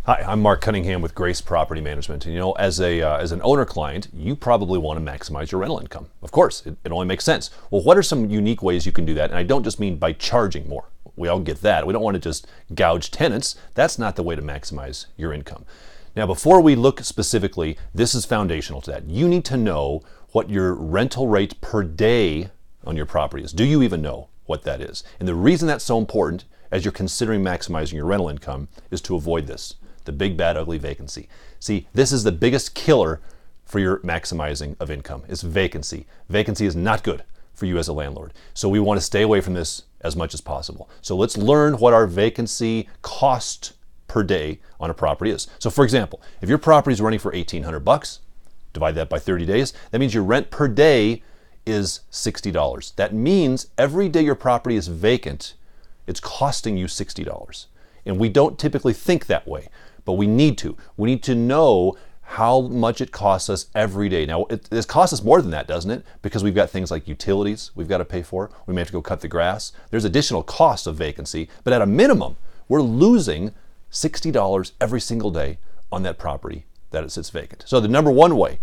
Hi, I'm Marc Cunningham with Grace Property Management. And as an owner client, you probably want to maximize your rental income. Of course, it only makes sense. Well, what are some unique ways you can do that? And I don't just mean by charging more. We all get that. We don't want to just gouge tenants. That's not the way to maximize your income. Now, before we look specifically, this is foundational to that. You need to know what your rental rate per day on your property is. Do you even know what that is? And the reason that's so important as you're considering maximizing your rental income is to avoid this. The big, bad, ugly vacancy. See, this is the biggest killer for your maximizing of income. It's vacancy. Vacancy is not good for you as a landlord. So we want to stay away from this as much as possible. So let's learn what our vacancy cost per day on a property is. So for example, if your property is running for $1,800, divide that by 30 days, that means your rent per day is $60. That means every day your property is vacant, it's costing you $60. And we don't typically think that way. But we need to. We need to know how much it costs us every day. Now, this costs us more than that, doesn't it? Because we've got things like utilities we've got to pay for. We may have to go cut the grass. There's additional costs of vacancy. But at a minimum, we're losing $60 every single day on that property that it sits vacant. So the number one way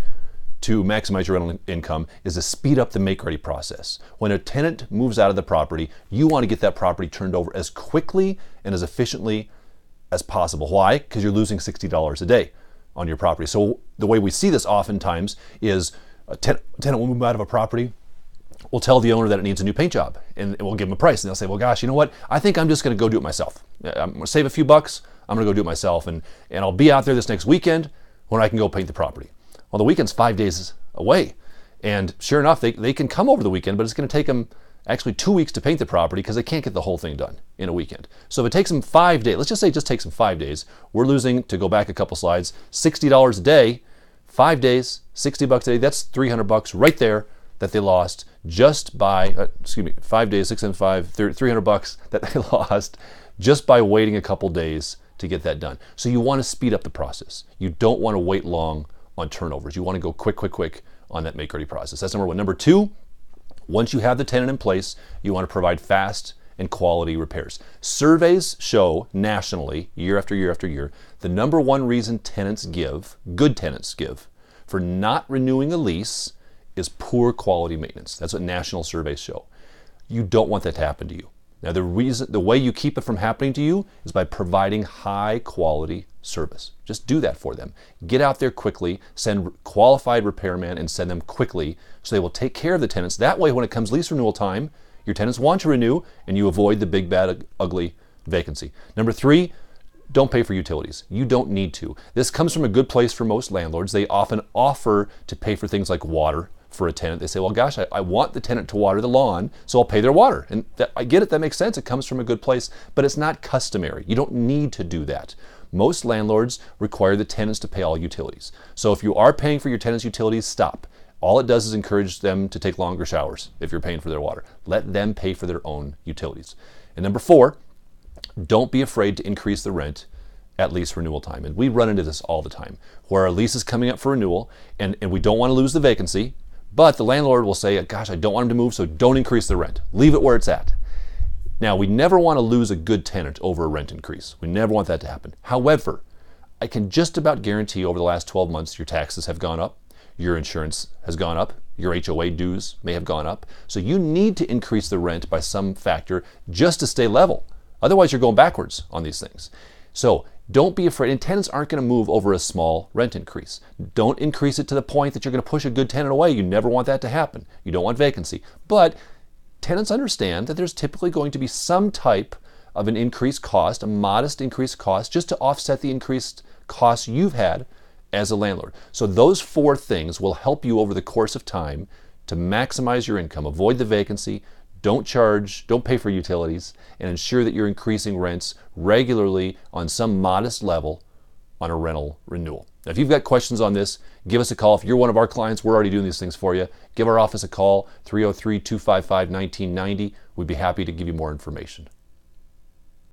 to maximize your rental income is to speed up the make-ready process. When a tenant moves out of the property, you want to get that property turned over as quickly and as efficiently as possible. Why? Because you're losing $60 a day on your property. So the way we see this oftentimes is a tenant will move out of a property, we'll tell the owner that it needs a new paint job, and we'll give them a price, and they'll say, well, gosh, you know what? I think I'm just going to go do it myself. I'm going to save a few bucks, I'm going to go do it myself, and I'll be out there this next weekend when I can go paint the property. Well, the weekend's 5 days away, and sure enough, they can come over the weekend, but it's going to take them actually 2 weeks to paint the property because they can't get the whole thing done in a weekend. So if it takes them 5 days, let's just say it just takes them 5 days, we're losing, to go back a couple slides, $60 a day, 5 days, $60 a day, that's $300 right there that they lost just by, 5 days, 6 and 5, $300 that they lost just by waiting a couple days to get that done. So you want to speed up the process. You don't want to wait long on turnovers. You want to go quick on that make-ready process. That's number one. Number two, once you have the tenant in place, you want to provide fast and quality repairs. Surveys show nationally, year after year after year, the number one reason good tenants give, for not renewing a lease is poor quality maintenance. That's what national surveys show. You don't want that to happen to you. Now the way you keep it from happening to you is by providing high quality service. Just do that for them. Get out there quickly, send qualified repairmen and send them quickly so they will take care of the tenants. That way when it comes lease renewal time, your tenants want to renew and you avoid the big, bad, ugly vacancy. Number three, don't pay for utilities. You don't need to. This comes from a good place for most landlords. They often offer to pay for things like water for a tenant. They say, well, gosh, I want the tenant to water the lawn, so I'll pay their water. And I get it, that makes sense. It comes from a good place, but it's not customary. You don't need to do that. Most landlords require the tenants to pay all utilities. So if you are paying for your tenants' utilities, stop. All it does is encourage them to take longer showers if you're paying for their water. Let them pay for their own utilities. And number four, don't be afraid to increase the rent at lease renewal time. And we run into this all the time, where our lease is coming up for renewal and we don't want to lose the vacancy, but the landlord will say, gosh, I don't want him to move, so don't increase the rent. Leave it where it's at. Now, we never want to lose a good tenant over a rent increase. We never want that to happen. However, I can just about guarantee over the last 12 months, your taxes have gone up, your insurance has gone up, your HOA dues may have gone up. So you need to increase the rent by some factor just to stay level. Otherwise, you're going backwards on these things. So don't be afraid, and tenants aren't going to move over a small rent increase. Don't increase it to the point that you're going to push a good tenant away. You never want that to happen. You don't want vacancy. But tenants understand that there's typically going to be some type of an increased cost, a modest increased cost, just to offset the increased costs you've had as a landlord. So those four things will help you over the course of time to maximize your income, avoid the vacancy, don't pay for utilities, and ensure that you're increasing rents regularly on some modest level on a rental renewal. Now, if you've got questions on this, give us a call. If you're one of our clients, we're already doing these things for you. Give our office a call, 303-255-1990. We'd be happy to give you more information.